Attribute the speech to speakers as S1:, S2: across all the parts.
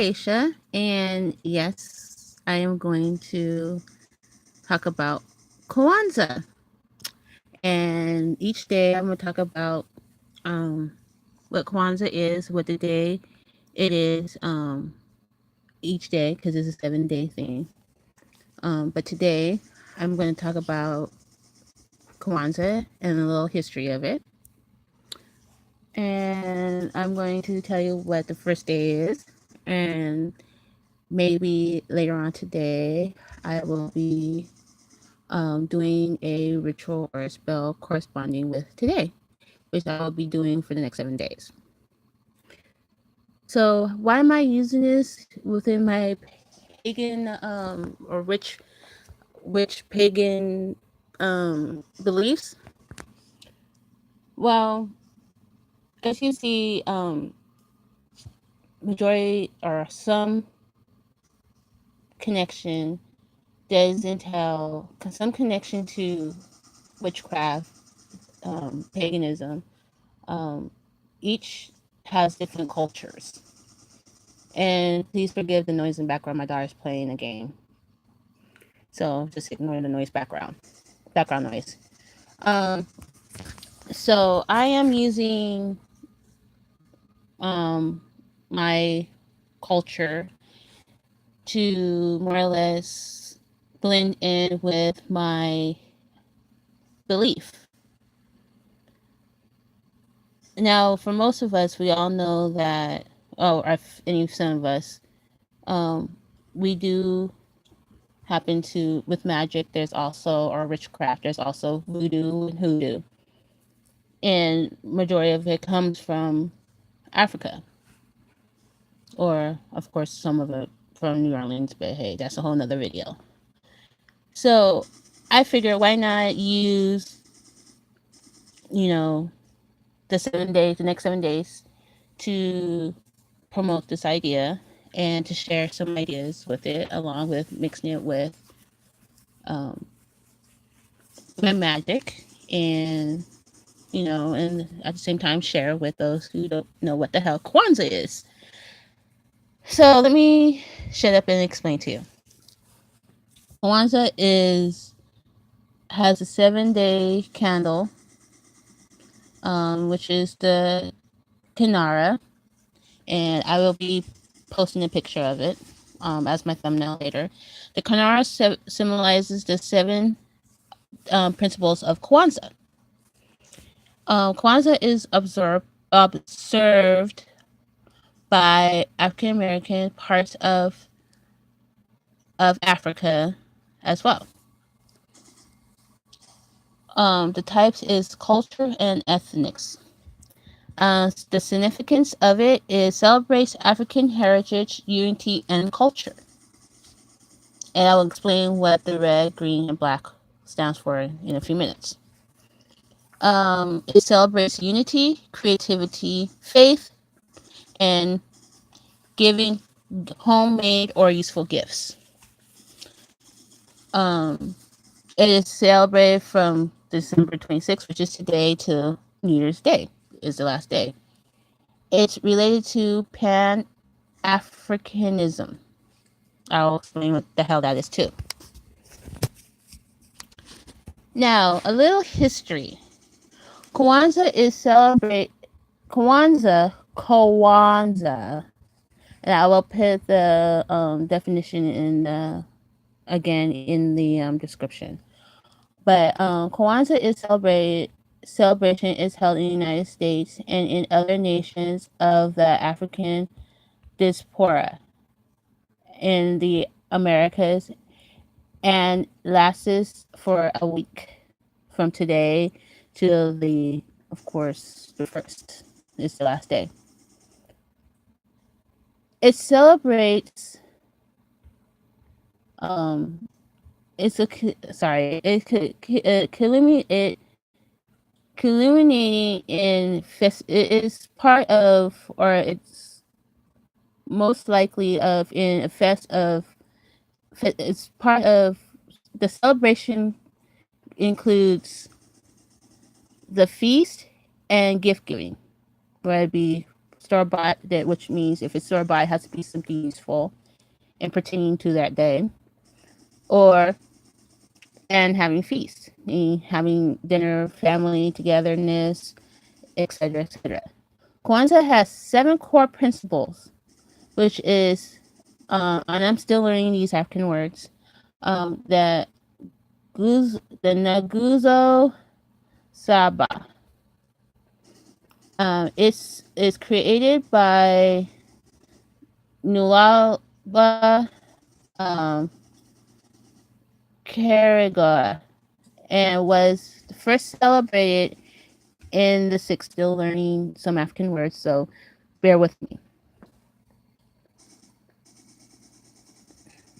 S1: Keisha, and yes, I am going to talk about Kwanzaa. And each day I'm going to talk about what Kwanzaa is, what the day it is each day, because it's a 7-day thing. But today I'm going to talk about Kwanzaa and a little history of it. And I'm going to tell you what the first day is, and maybe later on today I will be doing a ritual or a spell corresponding with today, which I will be doing for the next 7 days. So why am I using this within my pagan or which pagan beliefs? Well, as you see, majority or some connection does entail some connection to witchcraft, paganism. Each has different cultures. And please forgive the noise in the background. My daughter's playing a game. So just ignore the background noise. So I am using my culture to more or less blend in with my belief. Now, for most of us, we all know that, or some of us, we do happen to, with magic, there's also, or witchcraft, there's also voodoo and hoodoo. And majority of it comes from Africa. Or, of course, some of it from New Orleans, but hey, that's a whole nother video. So, I figure why not use, the next 7 days to promote this idea and to share some ideas with it, along with mixing it with my magic, and and at the same time share with those who don't know what the hell Kwanzaa is. So let me shut up and explain to you. Kwanzaa has a 7-day candle, which is the Kinara, and I will be posting a picture of it as my thumbnail later. The Kinara symbolizes the 7 principles of Kwanzaa. Kwanzaa is observed by African American parts of Africa as well. The types is culture and ethnics. The significance of it is celebrates African heritage, unity, and culture. And I will explain what the red, green, and black stands for in a few minutes. It celebrates unity, creativity, faith, and giving homemade or useful gifts. It is celebrated from December 26th, which is today, to New Year's Day, is the last day. It's related to Pan-Africanism. I'll explain what the hell that is too. Now, a little history. Kwanzaa, and I will put the definition again in the description. But Kwanzaa celebration is held in the United States and in other nations of the African diaspora in the Americas, and lasts for a week from today to of course, the 1st is the last day. It celebrates culminating in it is part of, or it's most likely of in a it's part of the celebration, includes the feast and gift giving, where it be store bought, that which means if it's store bought, it has to be something useful and pertaining to that day, or and having feasts, having dinner, family togetherness, etc., etc. Kwanzaa has 7 core principles, which is, and I'm still learning these African words, that the Naguzo Saba. It's created by Nuala Karigoa and was first celebrated in the 6th. Still learning some African words, so bear with me.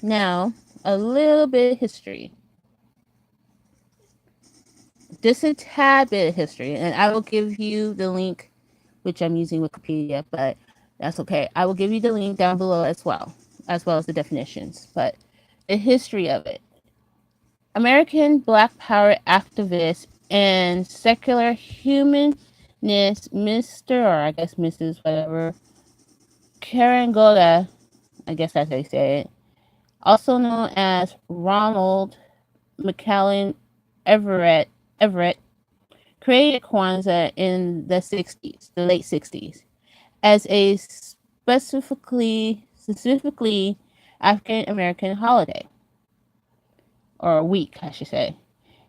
S1: Now, a little bit of history. Just a tad bit of history, and I will give you the link, which I'm using Wikipedia, but that's okay. I will give you the link down below as well as the definitions, but the history of it. American Black Power activist and secular humanist Mr. or I guess Mrs. whatever Karangola, I guess that's how you say it, also known as Ronald McCallan Everett, created Kwanzaa in the 60s, the late 60s, as a specifically African American holiday, or week, I should say.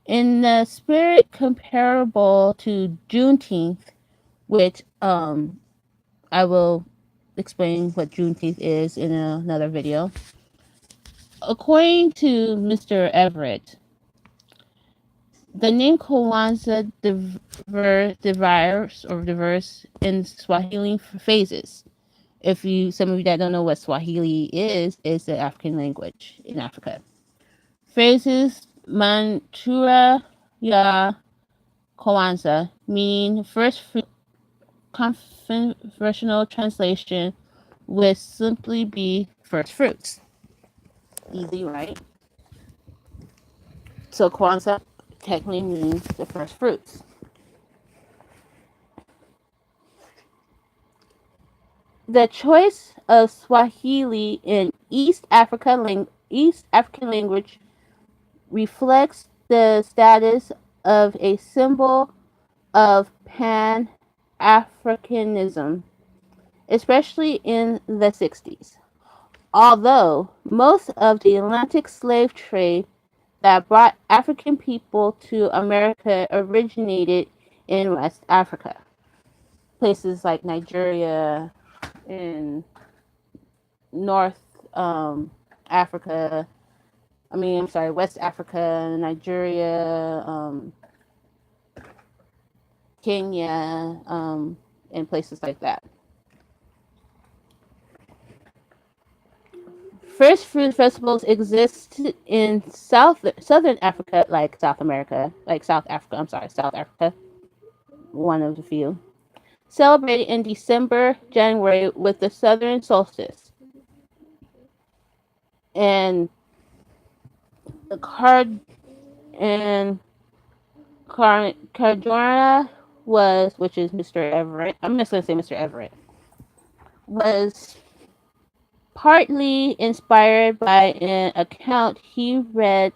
S1: In the spirit comparable to Juneteenth, which I will explain what Juneteenth is in another video. According to Mr. Everett, the name Kwanzaa diverse in Swahili phases. Some of you that don't know what Swahili is the African language in Africa. Phrases Mantura ya Kwanzaa, meaning first fruit. Conventional translation would simply be first fruits. Easy, right? So Kwanzaa technically means the first fruits. The choice of Swahili in East African language reflects the status of a symbol of Pan-Africanism, especially in the 60s. Although most of the Atlantic slave trade that brought African people to America originated in West Africa. Places like Nigeria and North Africa. West Africa, Nigeria, Kenya, and places like that. First fruit festivals exist in southern Africa, like South Africa, one of the few. Celebrated in December, January with the southern solstice. And the Cardona which is Mr. Everett, I'm just going to say Mr. Everett, was partly inspired by an account he read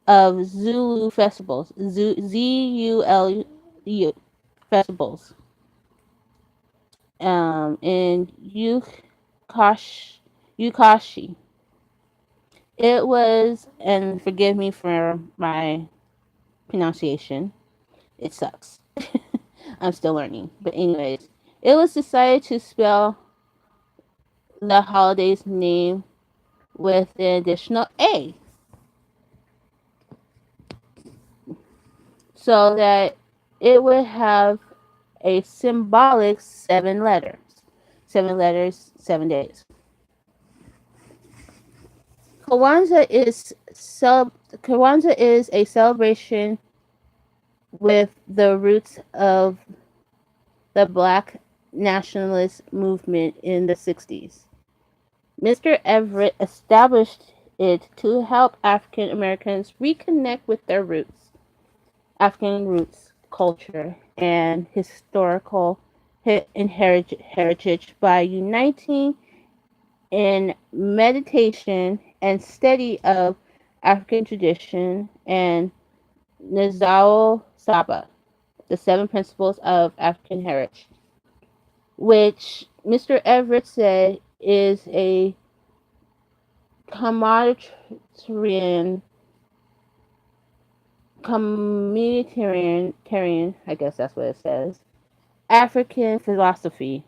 S1: of Zulu festivals, Z-U-L-U festivals, in Yukashi. It was, and forgive me for my pronunciation, it sucks. I'm still learning. But anyways, it was decided to spell the holiday's name with an additional A, so that it would have a symbolic 7 letters. 7 letters, 7 days. Kwanzaa is a celebration with the roots of the Black nationalist movement in the 60s. Mr. Everett established it to help African Americans reconnect with their roots, African roots, culture, and historical heritage by uniting in meditation and study of African tradition and Nizao Saba, the seven principles of African heritage, which Mr. Everett said is a communitarian, I guess that's what it says, African philosophy.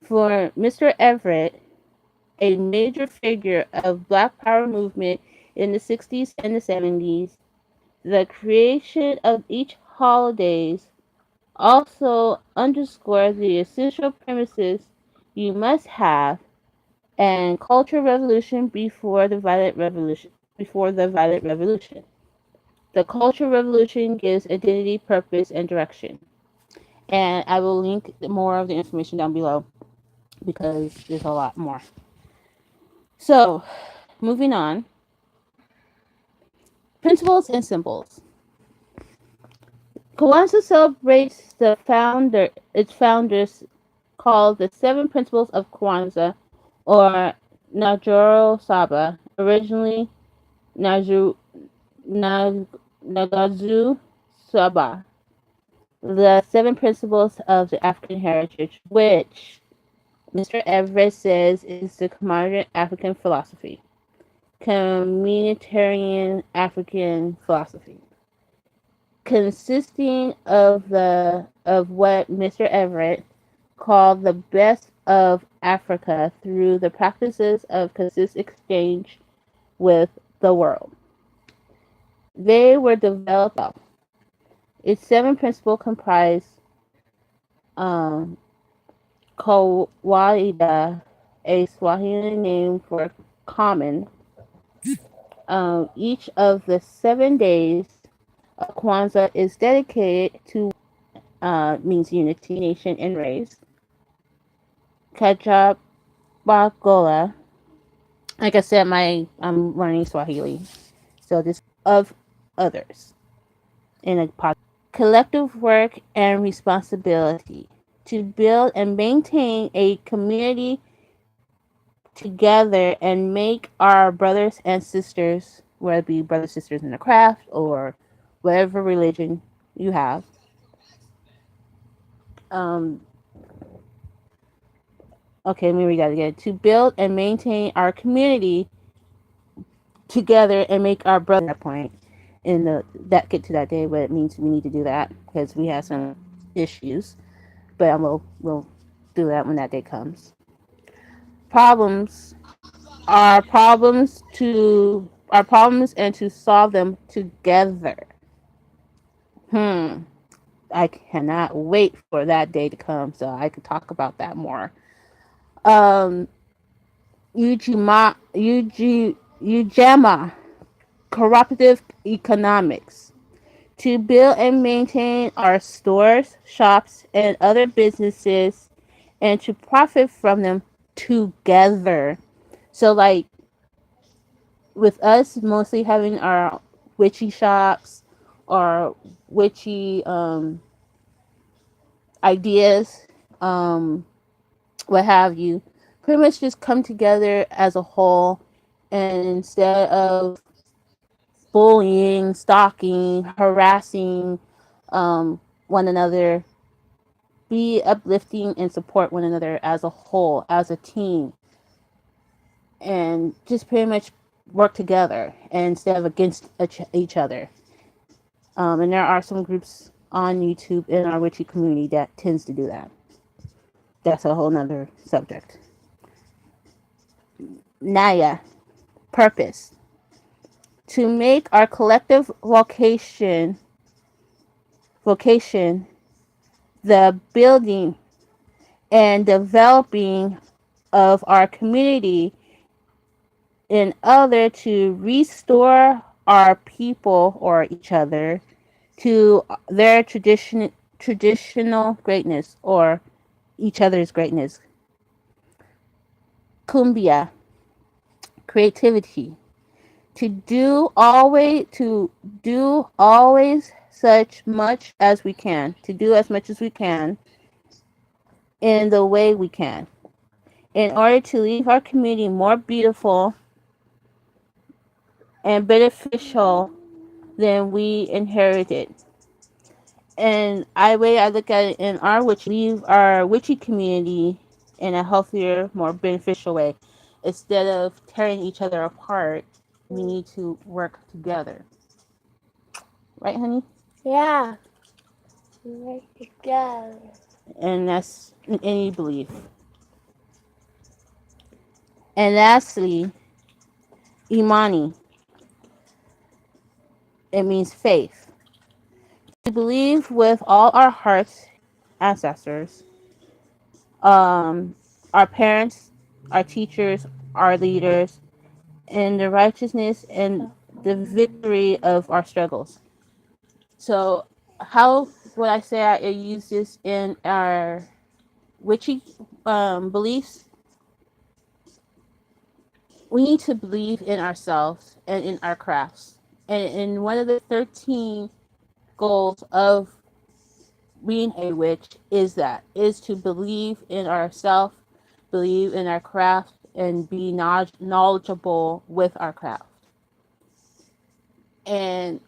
S1: For Mr. Everett, a major figure of Black Power movement in the 60s and the 70s, the creation of each holidays also underscores the essential premises you must have and cultural revolution before the violent revolution. The cultural revolution gives identity, purpose, and direction. And I will link more of the information down below because there's a lot more. So, moving on. Principles and symbols. Kwanzaa celebrates its founders called the Seven Principles of Kwanzaa or Najoro Saba, originally Naju, Nagazu Saba, the Seven Principles of the African Heritage, which Mr. Everett says is the modern African philosophy, communitarian African philosophy, consisting of what Mr. Everett called the best of Africa through the practices of consistent exchange with the world. They were developed. Its seven principles comprise um, Kawaida, a Swahili name for common. Each of the 7 days of Kwanzaa is dedicated to means unity, nation, and race. Kajabagola, like I said, I'm learning Swahili, so this of others in a positive collective work and responsibility to build and maintain a community together and make our brothers and sisters, whether it be brothers and sisters in the craft or whatever religion you have, um, okay, let me read that again. To build and maintain our community together and make our brother that point in the that get to that day, what it means we need to do that because we have some issues, but we'll do that when that day comes. Problems are problems and to solve them together. I cannot wait for that day to come so I can talk about that more. Um, Ujama, cooperative economics. To build and maintain our stores, shops, and other businesses and to profit from them together. So, like, with us mostly having our witchy shops or witchy ideas, what have you, pretty much just come together as a whole and instead of bullying, stalking, harassing one another, be uplifting and support one another as a whole, as a team, and just pretty much work together instead of against each other. And there are some groups on YouTube in our witchy community that tends to do that. That's a whole nother subject. Naya, purpose. To make our collective vocation the building and developing of our community in order to restore our people or each other to their traditional greatness or each other's greatness. Cumbia, creativity. To do always such much as we can. To do as much as we can in the way we can in order to leave our community more beautiful and beneficial than we inherited. And I look at it in our witch leave our witchy community in a healthier, more beneficial way. Instead of tearing each other apart, we need to work together. Right, honey?
S2: Yeah. Work together.
S1: And that's in any belief. And lastly, Imani. It means faith. To believe with all our hearts, ancestors, um, our parents, our teachers, our leaders, in the righteousness and the victory of our struggles. So, how would I say I use this in our witchy beliefs? We need to believe in ourselves and in our crafts. And in one of the 13 goals of being a witch is to believe in ourselves, believe in our craft, and be knowledgeable with our craft. And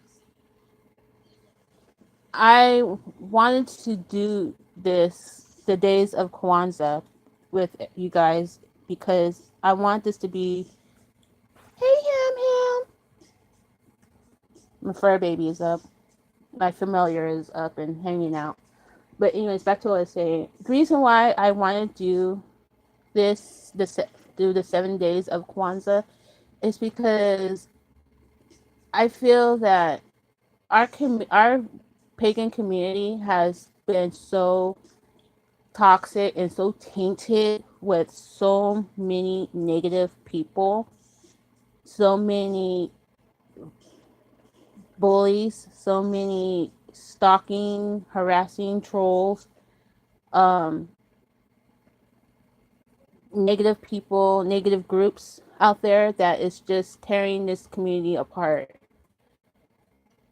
S1: I wanted to do this the days of Kwanzaa with you guys because I want this to be. Hey, Ham. My fur baby is up. My familiar is up and hanging out. But anyways, back to what I was saying. The reason why I want to do do the 7 days of Kwanzaa is because I feel that our pagan community has been so toxic and so tainted with so many negative people, so many bullies, so many stalking, harassing trolls, um, negative people, negative groups out there that is just tearing this community apart.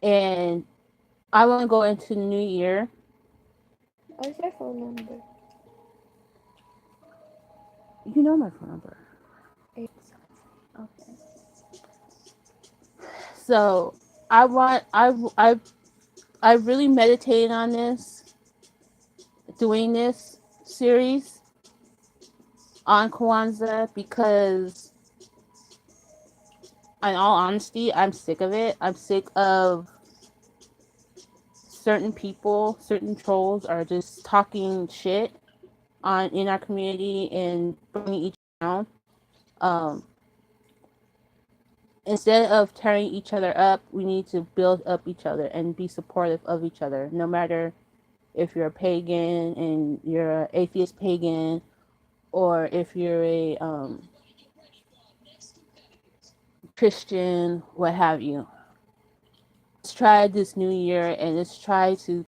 S1: And I want to go into the new year.
S2: What's your phone number?
S1: You know my phone number. Okay. So I want I really meditated on this, doing this series on Kwanzaa because, in all honesty, I'm sick of it. I'm sick of certain people, certain trolls are just talking shit on in our community and bringing each down. Um, Instead of tearing each other up, we need to build up each other and be supportive of each other, no matter if you're a pagan and you're an atheist pagan, or if you're a Christian, what have you. Let's try this new year and let's try to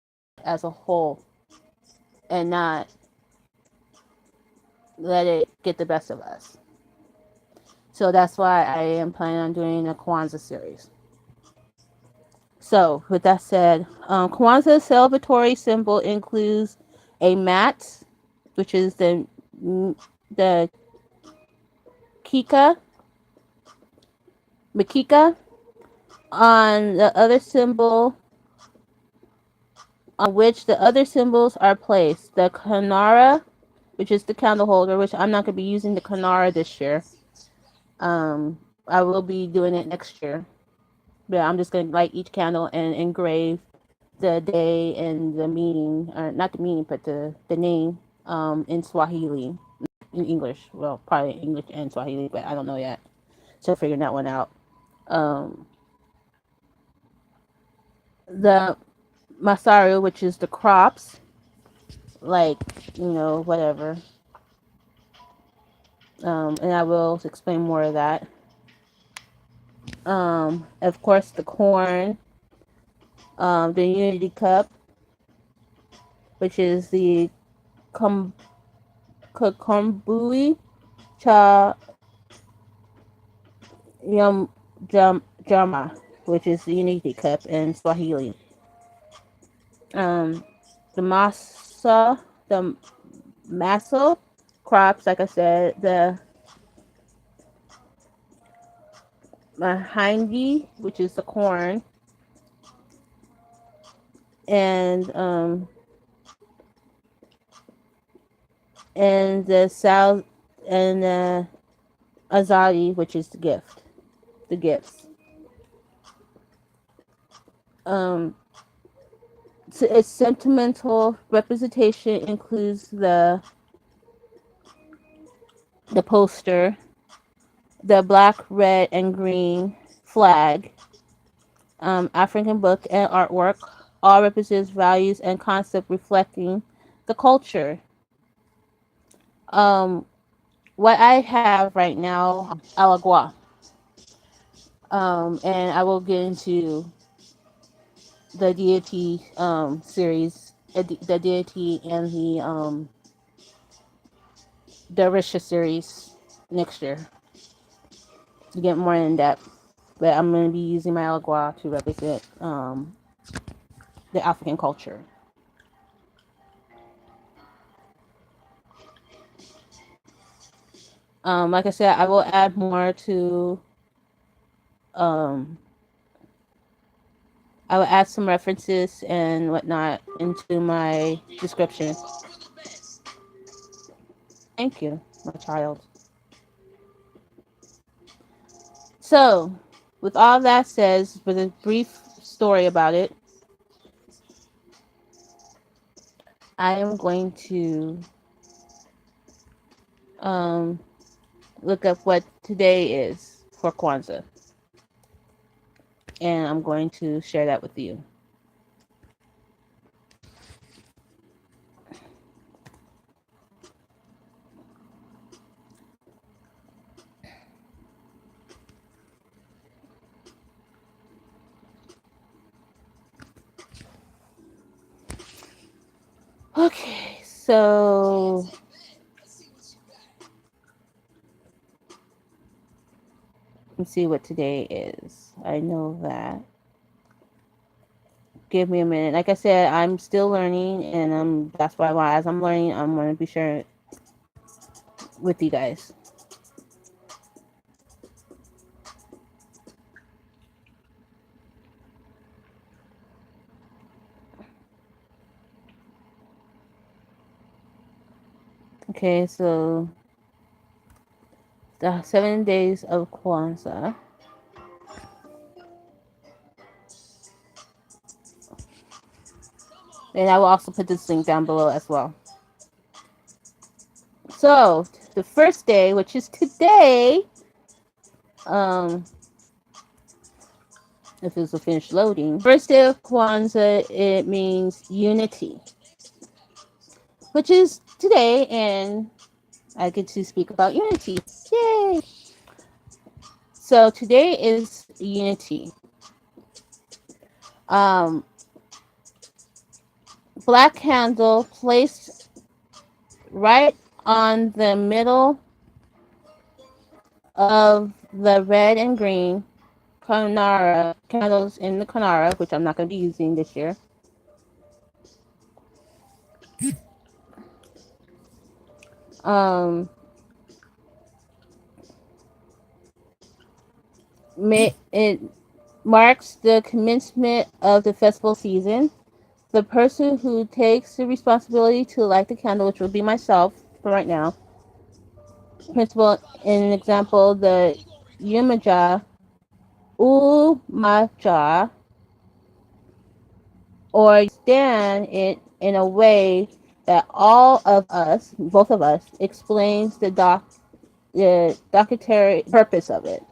S1: as a whole and not let it get the best of us. So that's why I am planning on doing a Kwanzaa series. So, with that said, Kwanzaa's celebratory symbol includes a mat, which is the kika, makika. On the other symbol, on which the other symbols are placed, the kanara, which is the candle holder, which I'm not going to be using the kanara this year. I will be doing it next year. But I'm just going to light each candle and engrave the day and the meaning, or not the meaning, but the name in Swahili, in English. Well, probably English and Swahili, but I don't know yet. Still figuring that one out. Um, the Masaru, which is the crops, like, whatever. And I will explain more of that. Of course, the corn, the Unity Cup, which is the Kakombui Cha Yum Jama, which is the Unity Cup in Swahili. Um, the Masa, the Massel crops, like I said, the mahindi, which is the corn, and the south and azadi, which is the gifts. Um, so its sentimental representation includes the poster, the black, red, and green flag, African book, and artwork. All represents values and concept reflecting the culture. Um, what I have right now, Alagua, and I will get into the deity series, the deity and the Risha series next year to get more in depth. But I'm going to be using my Alagua to represent the African culture. Like I said, I will add more to. Um, I will add some references and whatnot into my description. Thank you, my child. So, with all that said, with a brief story about it, I am going to um, look up what today is for Kwanzaa, and I'm going to share that with you. Okay, so let's see what today is. I know that. Give me a minute. Like I said, I'm still learning, and that's why as I'm learning, I'm going to be sharing it with you guys. Okay, so the 7 days of Kwanzaa. And I will also put this link down below as well. So, the first day, which is today, um, if this will finish loading. First day of Kwanzaa, it means unity, which is today, and I get to speak about unity. Yay! So today is unity. Um, black candle placed right on the middle of the red and green Kanara candles in the Kanara, which I'm not going to be using this year. Um, it marks the commencement of the festival season. The person who takes the responsibility to light the candle, which would be myself for right now, principal in an example, the Umoja, Umoja, or stand it in a way that all of us, both of us, explains the documentary purpose of it.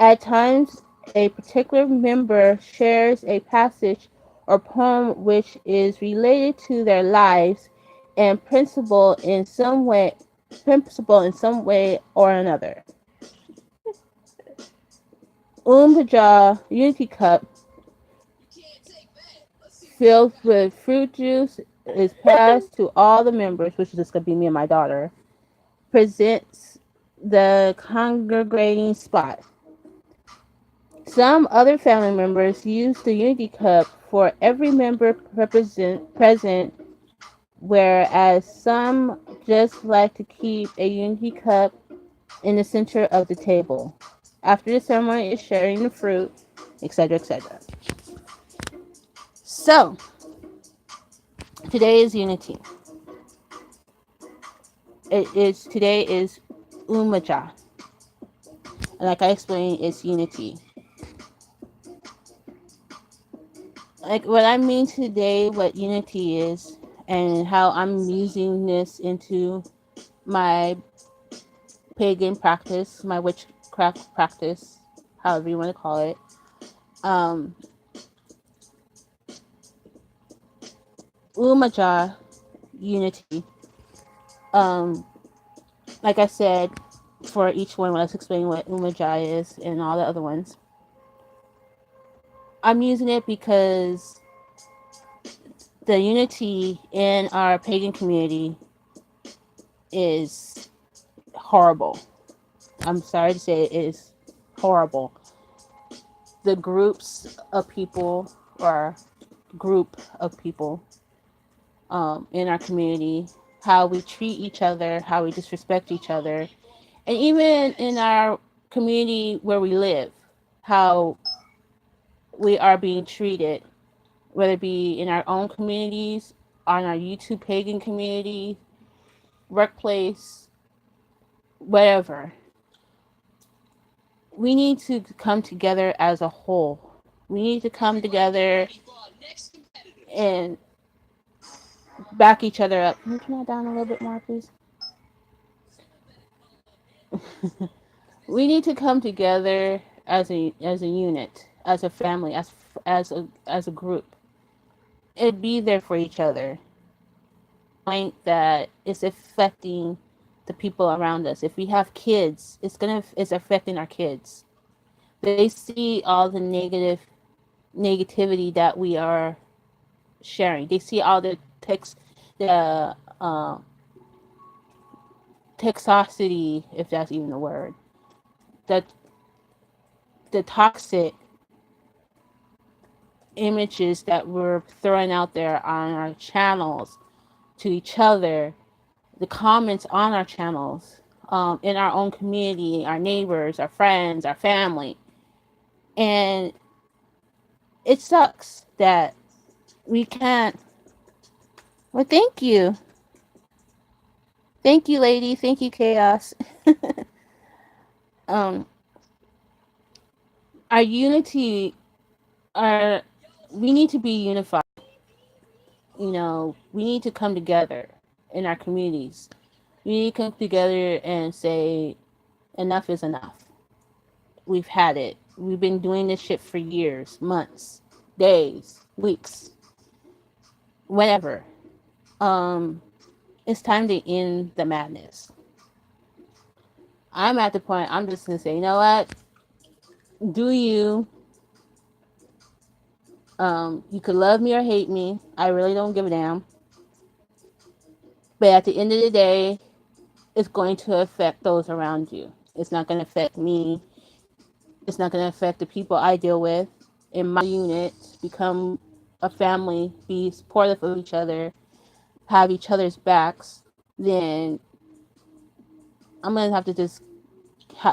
S1: At times, a particular member shares a passage or poem which is related to their lives and principle in some way or another. Umbaja Unity Cup filled with fruit juice is passed to all the members, which is just gonna be me and my daughter. Presents the congregating spot. Some other family members use the Unity Cup for every member present whereas some just like to keep a unity cup in the center of the table. After the ceremony is sharing the fruit, etc., etc. So, today is unity. Today is Umoja. And like I explained, it's unity. Like what I mean today, what unity is, and how I'm using this into my pagan practice, my witchcraft practice, however you want to call it. Um, Umoja unity. Um, like I said, for each one, let's explain what Umoja is and all the other ones. I'm using it because the unity in our pagan community is horrible. I'm sorry to say it is horrible. The groups of people or group of people in our community, how we treat each other, how we disrespect each other, and even in our community where we live, how we are being treated, whether it be in our own communities, on our YouTube pagan community, workplace, whatever. We need to come together as a whole. We need to come together and back each other up. Can you turn that down a little bit more, please? We need to come together as a unit, as a family, as a group, and be there for each other. Point that it's affecting the people around us. If we have kids, it's affecting our kids. They see all the negativity that we are sharing. They see all the toxicity, if that's even a word, the the toxic images that we're throwing out there on our channels to each other, the comments on our channels, in our own community, our neighbors, our friends, our family. And it sucks that we can't. Well, thank you. Thank you, lady. Thank you, Chaos. um, our unity, our we need to be unified. We need to come together in our communities. We need to come together and say enough is enough. We've had it. We've been doing this shit for years, months, days, weeks, whatever. Um, it's time to end the madness. I'm at the point I'm just gonna say, you know what? Do you? You could love me or hate me. I really don't give a damn. But at the end of the day, it's going to affect those around you. It's not going to affect me. It's not going to affect the people I deal with in my unit. Become a family, be supportive of each other, have each other's backs. Then I'm going to have to just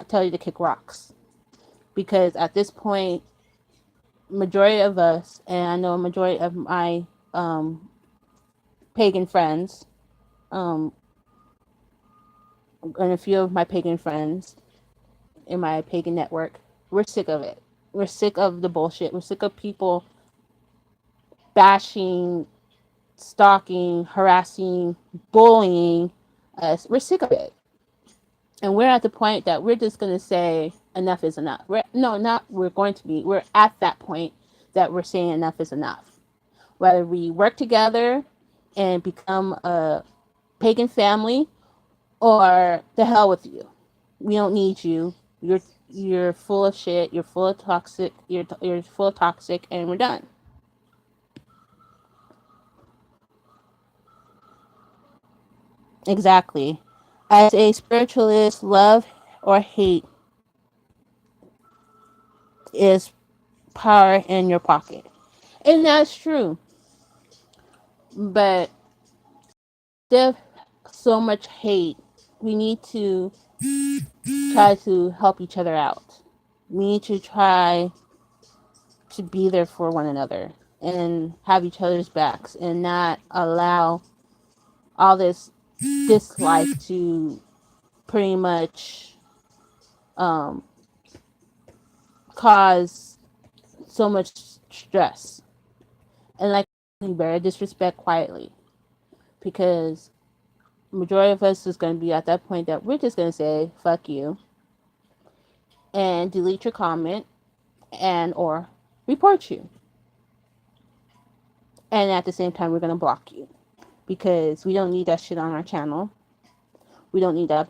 S1: tell you to kick rocks. Because at this point, majority of us, and I know a majority of my pagan friends, um, and a few of my pagan friends in my pagan network, we're sick of it. We're sick of the bullshit. We're sick of people bashing, stalking, harassing, bullying us. We're sick of it. And we're at the point that we're just going to say enough is enough. We're at that point that we're saying enough is enough. Whether we work together and become a pagan family or the hell with you. We don't need you. You're full of shit. You're full of toxic. You're full of toxic, and we're done. Exactly. As a spiritualist, love or hate is power in your pocket, and that's true. But there's so much hate. We need to try to help each other out. We need to try to be there for one another and have each other's backs and not allow all this dislike to pretty much um, cause so much stress. And like, you better disrespect quietly, because majority of us is going to be at that point that we're just going to say fuck you and delete your comment and or report you, and at the same time we're going to block you because we don't need that shit on our channel. We don't need that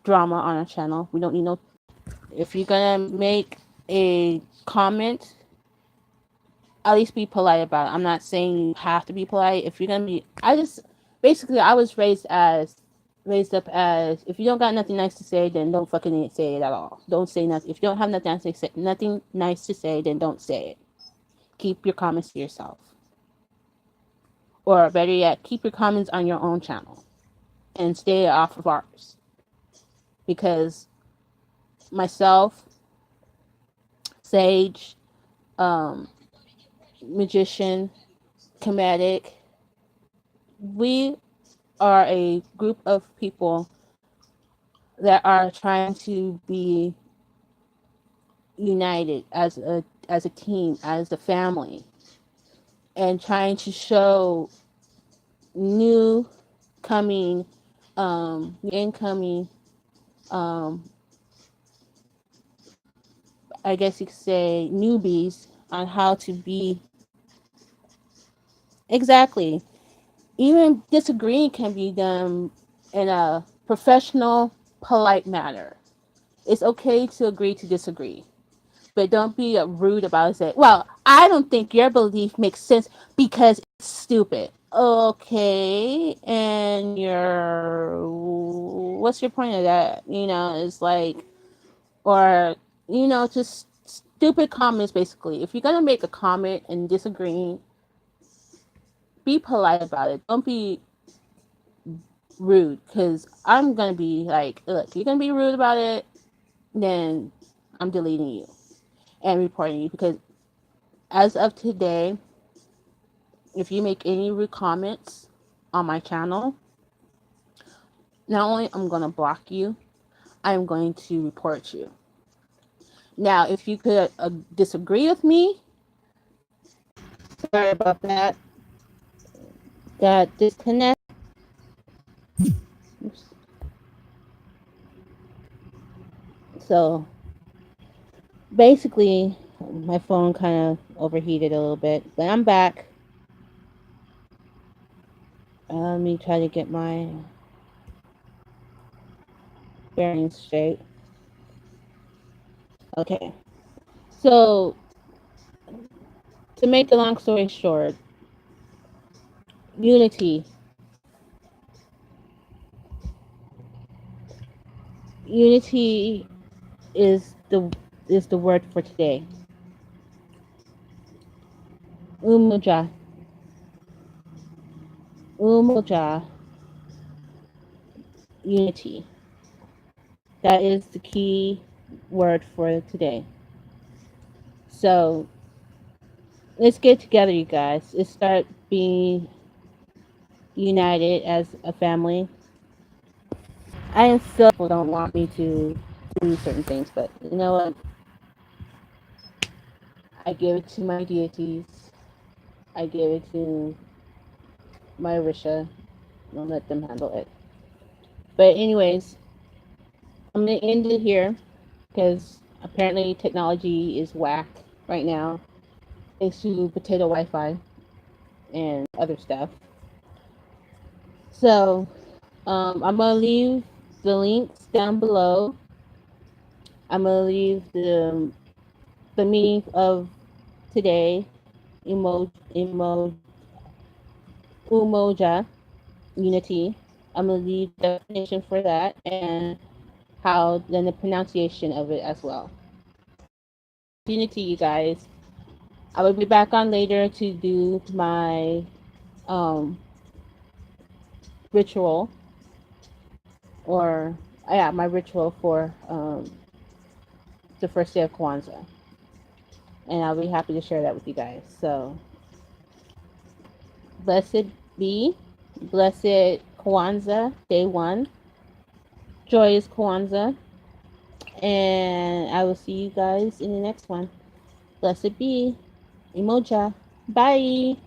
S1: drama on our channel. We don't need no. If you're gonna make a comment, at least be polite about it. I'm not saying you have to be polite. If you're gonna be, I just basically I was raised up as, if you don't got nothing nice to say, then don't fucking say it at all. Don't say nothing. If you don't have nothing nice to say, then don't say it. Keep your comments to yourself, or better yet, keep your comments on your own channel and stay off of ours. Because myself, Sage, um, Magician, Comedic, we are a group of people that are trying to be united as a team, as a family, and trying to show new coming, incoming, um, I guess you could say, newbies on how to be exactly. Even disagreeing can be done in a professional, polite manner. It's okay to agree to disagree, but don't be rude about it. Say, well, I don't think your belief makes sense because it's stupid. Okay, and what's your point of that? It's like, or just stupid comments. Basically, if you're gonna make a comment and disagreeing, be polite about it. Don't be rude, because I'm gonna be like, look, you're gonna be rude about it, then I'm deleting you and reporting you, because as of today, if you make any rude comments on my channel, not only I'm gonna block you, I'm going to report you. Now, if you could disagree with me, sorry about that, got disconnect. So basically, my phone kind of overheated a little bit, but I'm back. Let me try to get my bearings straight. Okay. So, to make the long story short, unity. Unity is the word for today. Umoja. Umoja. Unity. That is the key word for today. So let's get together, you guys. Let's start being united as a family. I am still people don't want me to do certain things, but you know what? I give it to my deities. I give it to my Risha and let them handle it. But anyways, I'm gonna end it here because apparently technology is whack right now, thanks to potato Wi-Fi and other stuff. So I'm gonna leave the links down below. I'm gonna leave the meaning of today, umoja, unity. I'm gonna leave the definition for that and how then the pronunciation of it as well. Unity, you guys. I will be back on later to do my um ritual, or yeah, my ritual for the first day of Kwanzaa, and I'll be happy to share that with you guys. So blessed be, blessed Kwanzaa day one, joyous Kwanzaa, and I will see you guys in the next one. Blessed be, Umoja. Bye.